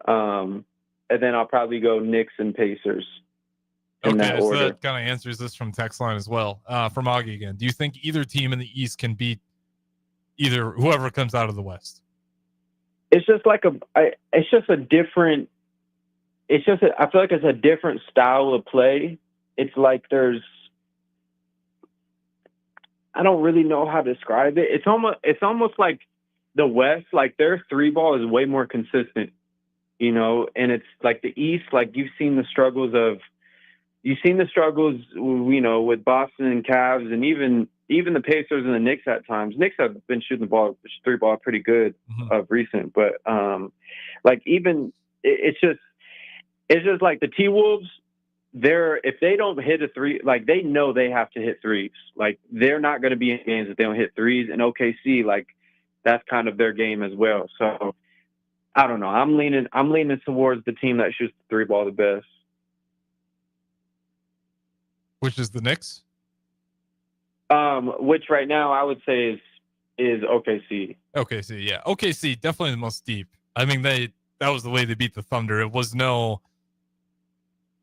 And then I'll probably go Knicks and Pacers in that so order. that kind of answers this from text line as well. From Augie again. Do you think either team in the East can beat either whoever comes out of the West? It's just like I feel like it's a different style of play. It's like I don't really know how to describe it. It's almost like the West, like their three ball is way more consistent, and it's like the East, like you've seen the struggles, with Boston and Cavs and even the Pacers and the Knicks at times. Knicks have been shooting the three ball pretty good of recent, but it's just like the T-Wolves, if they don't hit a three, like they know they have to hit threes. Like they're not going to be in games if they don't hit threes. And OKC, like that's kind of their game as well. So I don't know. I'm leaning towards the team that shoots the three ball the best. Which is the Knicks? Which right now I would say is OKC. OKC, yeah. OKC, definitely the most deep. I mean, that was the way they beat the Thunder. It was no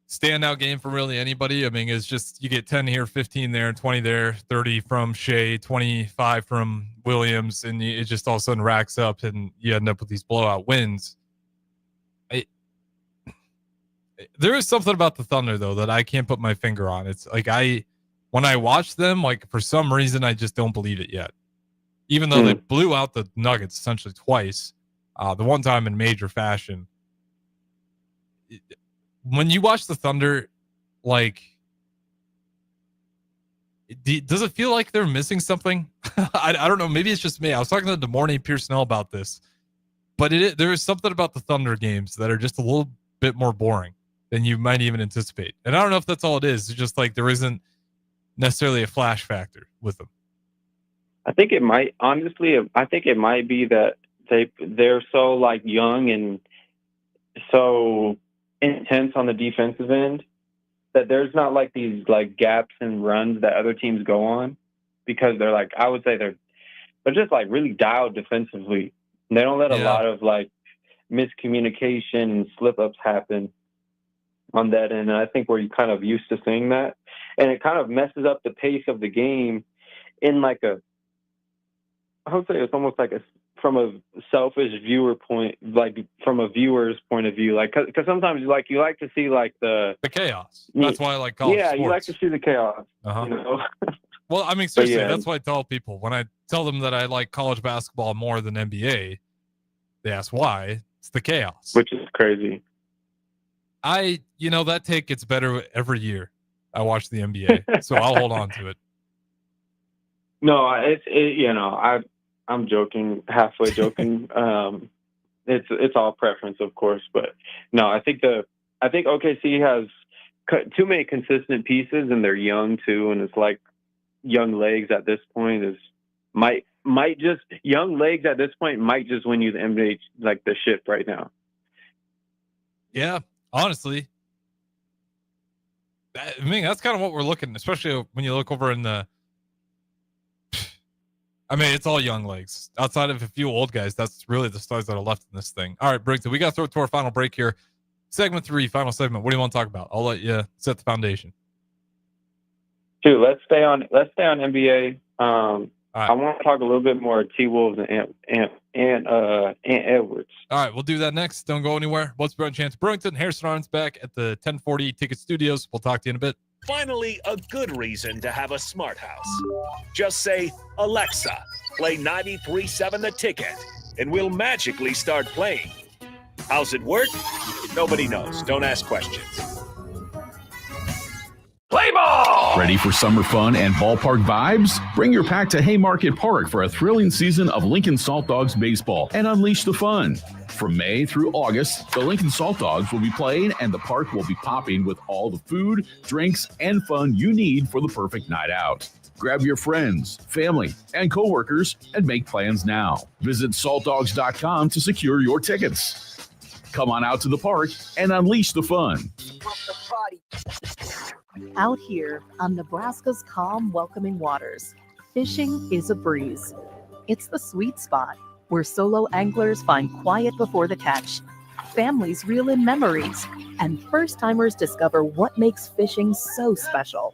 standout game for really anybody. I mean, it's just you get 10 here, 15 there, 20 there, 30 from Shea, 25 from Williams, and it just all of a sudden racks up, and you end up with these blowout wins. There is something about the Thunder, though, that I can't put my finger on. It's like when I watch them, like for some reason, I just don't believe it yet. Even though they blew out the Nuggets essentially twice, the one time in major fashion. When you watch the Thunder, like, does it feel like they're missing something? I don't know. Maybe it's just me. I was talking to DeMornay Piersonell about this, but there is something about the Thunder games that are just a little bit more boring than you might even anticipate. And I don't know if that's all it is. It's just like there isn't necessarily a flash factor with them. I think it might, honestly, I think it might be that they're so like young and so intense on the defensive end that there's not like these like gaps and runs that other teams go on, because they're like, I would say they're just like really dialed defensively. And they don't let a lot of like miscommunication and slip ups happen on that end. And I think we're kind of used to seeing that, and it kind of messes up the pace of the game in like I would say it's almost like from a selfish viewer point, like from a viewer's point of view, like because sometimes you like to see like the chaos. That's why I like college sports. You like to see the chaos. Well, I mean, seriously, that's why I tell people when I tell them that I like college basketball more than NBA, they ask why. It's the chaos, which is crazy. That take gets better every year. I watch the NBA, so I'll hold on to it. No, I'm joking, halfway joking. It's all preference, of course, but no, I think OKC has too many consistent pieces, and they're young too, and it's like young legs at this point might just win you the NBA like the ship right now. Yeah, honestly. I mean, that's kind of what we're looking, especially when you look over in the. I mean, it's all young legs. Outside of a few old guys, that's really the stars that are left in this thing. All right, Brewington, we got to throw it to our final break here. Segment 3, final segment. What do you want to talk about? I'll let you set the foundation. Dude, let's stay on NBA. I want to talk a little bit more T-Wolves and Edwards. All right, we'll do that next. Don't go anywhere. What's Brewing? Chancellor Brewington, Harrison Arns back at the 1040 Ticket Studios. We'll talk to you in a bit. finally a good reason to have a smart house. Just say, Alexa, play 93.7 The Ticket, and we'll magically start playing. How's it work? Nobody knows. Don't ask questions. Play ball! Ready for summer fun and ballpark vibes? Bring your pack to Haymarket Park for a thrilling season of Lincoln Salt Dogs baseball and unleash the fun. From May through August, the Lincoln Salt Dogs will be playing and the park will be popping with all the food, drinks, and fun you need for the perfect night out. Grab your friends, family, and coworkers and make plans now. Visit saltdogs.com to secure your tickets. Come on out to the park and unleash the fun. Out here on Nebraska's calm, welcoming waters, fishing is a breeze. It's the sweet spot where solo anglers find quiet before the catch, families reel in memories, and first-timers discover what makes fishing so special.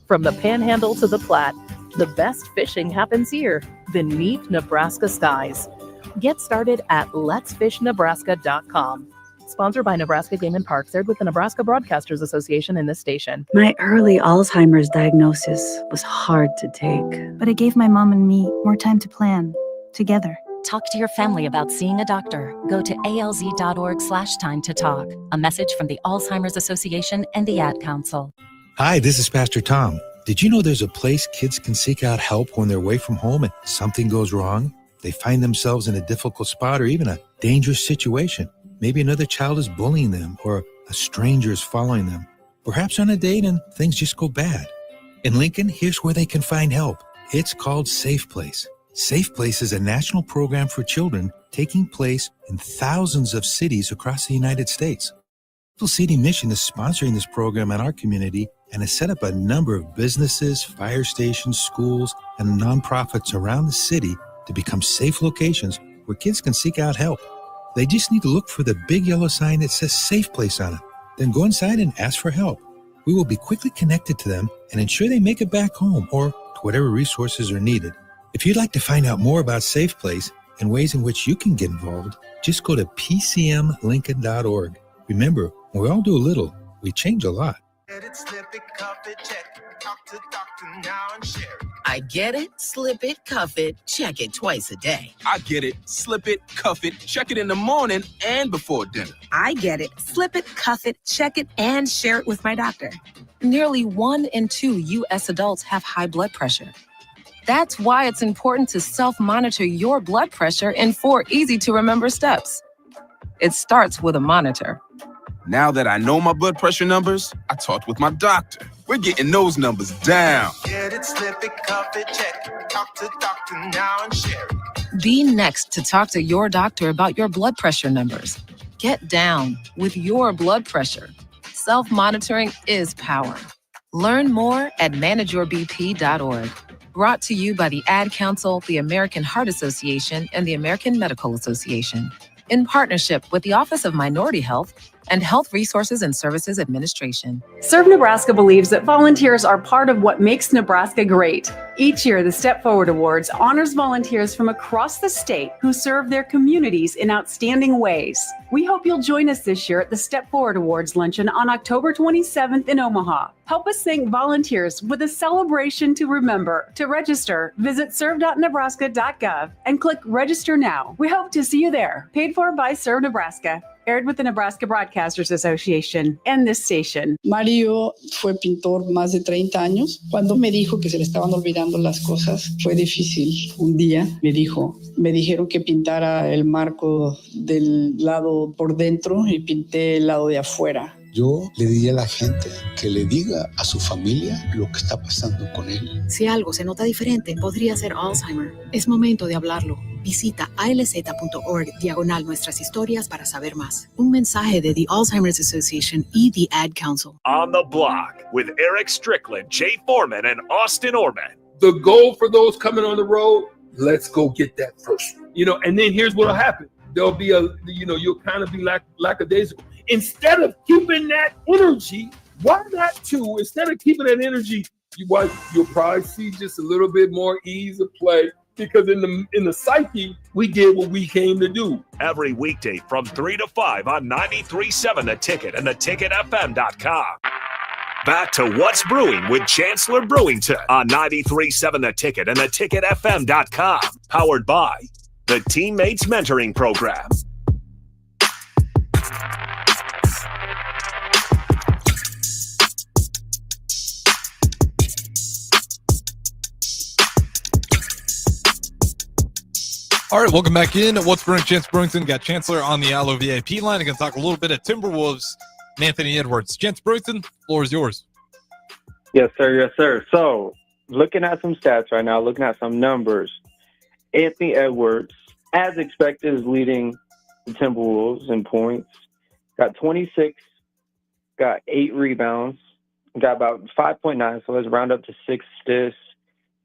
From the Panhandle to the Platte, the best fishing happens here beneath Nebraska skies. Get started at letsfishnebraska.com. Sponsored by Nebraska Game and Parks, aired with the Nebraska Broadcasters Association and this station. My early Alzheimer's diagnosis was hard to take. But it gave my mom and me more time to plan together. Talk to your family about seeing a doctor. Go to alz.org/time to talk. A message from the Alzheimer's Association and the Ad Council. Hi, this is Pastor Tom. Did you know there's a place kids can seek out help when they're away from home and something goes wrong? They find themselves in a difficult spot or even a dangerous situation. Maybe another child is bullying them or a stranger is following them. Perhaps on a date and things just go bad. In Lincoln, here's where they can find help. It's called Safe Place. Safe Place is a national program for children taking place in thousands of cities across the United States. Full City Mission is sponsoring this program in our community and has set up a number of businesses, fire stations, schools, and nonprofits around the city to become safe locations where kids can seek out help. They just need to look for the big yellow sign that says Safe Place on it. Then go inside and ask for help. We will be quickly connected to them and ensure they make it back home or to whatever resources are needed. If you'd like to find out more about Safe Place and ways in which you can get involved, just go to pcmlincoln.org. Remember, when we all do a little, we change a lot. I get it, slip it, cuff it, check it twice a day. I get it, slip it, cuff it, check it in the morning and before dinner. I get it, slip it, cuff it, check it, and share it with my doctor. Nearly 1 in 2 U.S. adults have high blood pressure. That's why it's important to self-monitor your blood pressure in 4 easy-to-remember steps. It starts with a monitor. Now that I know my blood pressure numbers, I talked with my doctor. We're getting those numbers down. Get it, slip it, cuff it, check it. Talk to doctor now and share it. Be next to talk to your doctor about your blood pressure numbers. Get down with your blood pressure. Self-monitoring is power. Learn more at manageyourbp.org. Brought to you by the Ad Council, the American Heart Association, and the American Medical Association, in partnership with the Office of Minority Health and Health Resources and Services Administration. Serve Nebraska believes that volunteers are part of what makes Nebraska great. Each year, the Step Forward Awards honors volunteers from across the state who serve their communities in outstanding ways. We hope you'll join us this year at the Step Forward Awards luncheon on October 27th in Omaha. Help us thank volunteers with a celebration to remember. To register, visit serve.nebraska.gov and click Register Now. We hope to see you there. Paid for by Serve Nebraska. Aired with the Nebraska Broadcasters Association and this station. Mario fue pintor más de 30 años. Cuando me dijo que se le estaban olvidando las cosas, fue difícil. Un día me dijeron que pintara el marco del lado por dentro y pinté el lado de afuera. Yo le diría a la gente que le diga a su familia lo que está pasando con él. Si algo se nota diferente, podría ser Alzheimer. Es momento de hablarlo. Visita alz.org/nuestras historias para saber más. Un mensaje de the Alzheimer's Association y the Ad Council. On the Block with Eric Strickland, Jay Foreman, and Austin Orman. The goal for those coming on the road, let's go get that first. And then here's what'll happen. There'll be you'll kind of be lackadaisical. Instead of keeping that energy, why not too? Instead of keeping that energy, you'll probably see just a little bit more ease of play. Because in the psyche, we did what we came to do. Every weekday from 3 to 5 on 93.7 The Ticket and theticketfm.com. Back to What's Brewing with Chancellor Brewington on 93.7 The Ticket and theticketfm.com. Powered by the Teammates Mentoring Program. All right, welcome back in. What's Brewing? Chance Brewington got Chancellor on the Allo VIP line. I'm going to talk a little bit of Timberwolves and Anthony Edwards. Chance Brewington, floor is yours. Yes, sir. Yes, sir. So, looking at some stats right now, looking at some numbers, Anthony Edwards, as expected, is leading the Timberwolves in points. Got 26, got 8 rebounds, got about 5.9, so let's round up to 6 assists,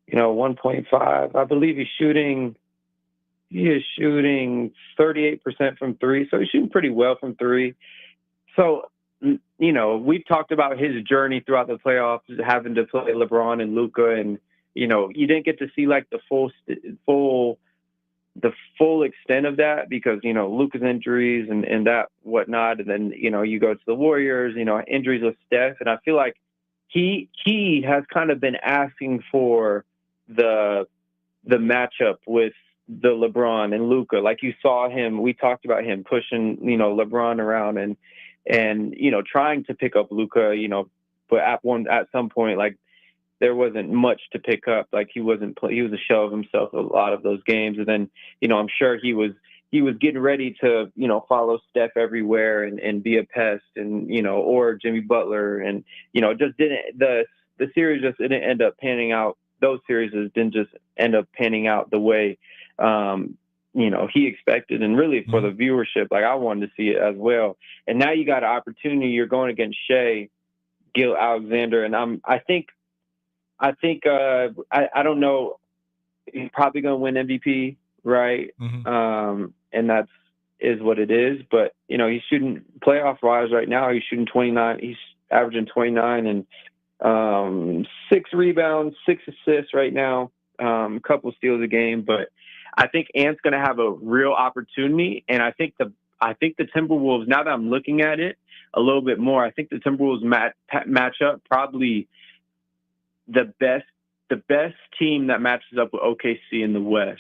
1.5. I believe he is shooting 38% from 3, so he's shooting pretty well from 3. So, we've talked about his journey throughout the playoffs, having to play LeBron and Luka, and you didn't get to see like the full extent of that because Luka's injuries and that whatnot, and then you go to the Warriors, injuries with Steph, and I feel like he has kind of been asking for the matchup with the LeBron and Luka. Like you saw him, we talked about him pushing LeBron around and trying to pick up Luka, but at some point, like there wasn't much to pick up. Like he was a shell of himself a lot of those games. And then, I'm sure he was getting ready to, follow Steph everywhere and be a pest and, or Jimmy Butler. And, just didn't, the series just didn't end up panning out. Those series didn't just end up panning out the way, he expected, and really for the viewership, like I wanted to see it as well. And now you got an opportunity. You're going against Shai Gilgeous-Alexander, and I don't know. He's probably going to win MVP, right? And that's is what it is. But he's shooting playoff wise right now. He's shooting 29. He's averaging 29 and 6 rebounds, 6 assists right now. A couple steals a game, but I think Ant's going to have a real opportunity, and I think the Timberwolves. Now that I'm looking at it a little bit more, I think the Timberwolves match up probably the best team that matches up with OKC in the West,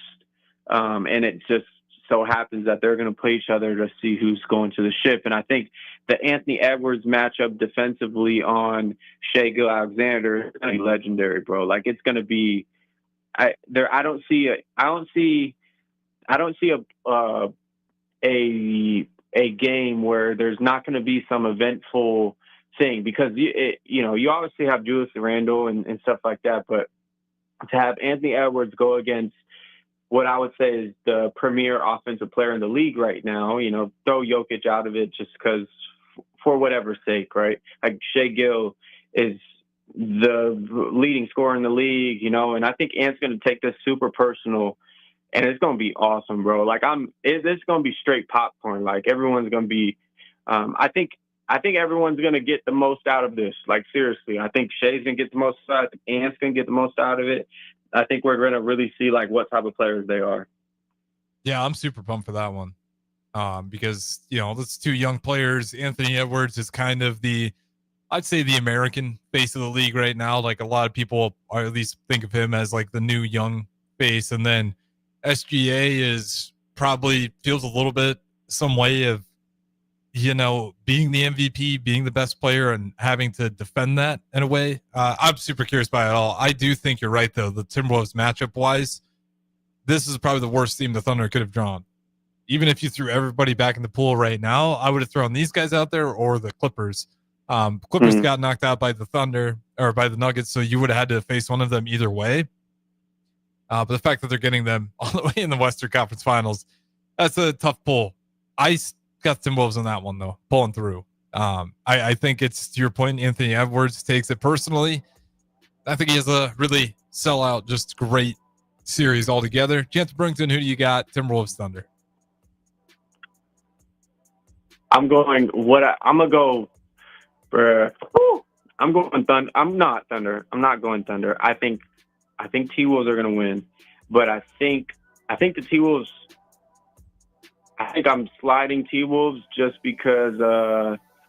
and it just so happens that they're going to play each other to see who's going to the ship. And I think the Anthony Edwards matchup defensively on Shai Gilgeous-Alexander is going to be legendary, bro. Like it's going to be. I don't see a game where there's not going to be some eventful thing because you obviously have Julius Randle and stuff like that, but to have Anthony Edwards go against what I would say is the premier offensive player in the league right now, throw Jokic out of it just because for whatever sake, right? Like Shai Gil is the leading scorer in the league, and I think Ant's going to take this super personal, and it's going to be awesome, bro. Like it's going to be straight popcorn. Like everyone's going to be, I think everyone's going to get the most out of this. Like seriously, I think Shai's going to get the most out. I think Ant's going to get the most out of it. I think we're going to really see like what type of players they are. Yeah, I'm super pumped for that one because that's 2 young players. Anthony Edwards is kind of I'd say the American face of the league right now. Like a lot of people, or at least think of him as like the new young face. And then SGA is probably feels a little bit some way of, being the MVP, being the best player and having to defend that in a way. I'm super curious by it all. I do think you're right though. The Timberwolves matchup wise, this is probably the worst team the Thunder could have drawn. Even if you threw everybody back in the pool right now, I would have thrown these guys out there or the Clippers. Clippers got knocked out by the Thunder or by the Nuggets, so you would have had to face one of them either way. But the fact that they're getting them all the way in the Western Conference Finals, that's a tough pull. I got Timberwolves on that one, though, pulling through. I think it's, to your point, Anthony Edwards takes it personally. I think he has a really sellout, just great series altogether. Chancellor Brewington, who do you got? Timberwolves, Thunder. I'm going to go for. I'm going Thunder. I'm not Thunder. I'm not going Thunder. I think T-Wolves are going to win, but I think the T-Wolves. I think I'm sliding T-Wolves just because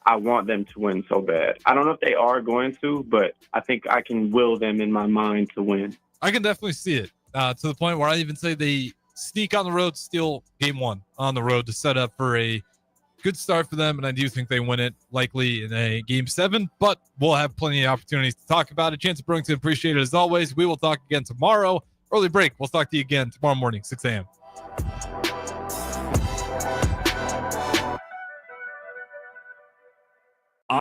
I want them to win so bad. I don't know if they are going to, but I think I can will them in my mind to win. I can definitely see it to the point where I even say they sneak on the road, steal game one on the road to set up for a good start for them. And I do think they win it likely in a game 7, but we'll have plenty of opportunities to talk about it. Chancellor Brewington, appreciate it as always. We will talk again tomorrow. Early break. We'll talk to you again tomorrow morning, 6 a.m.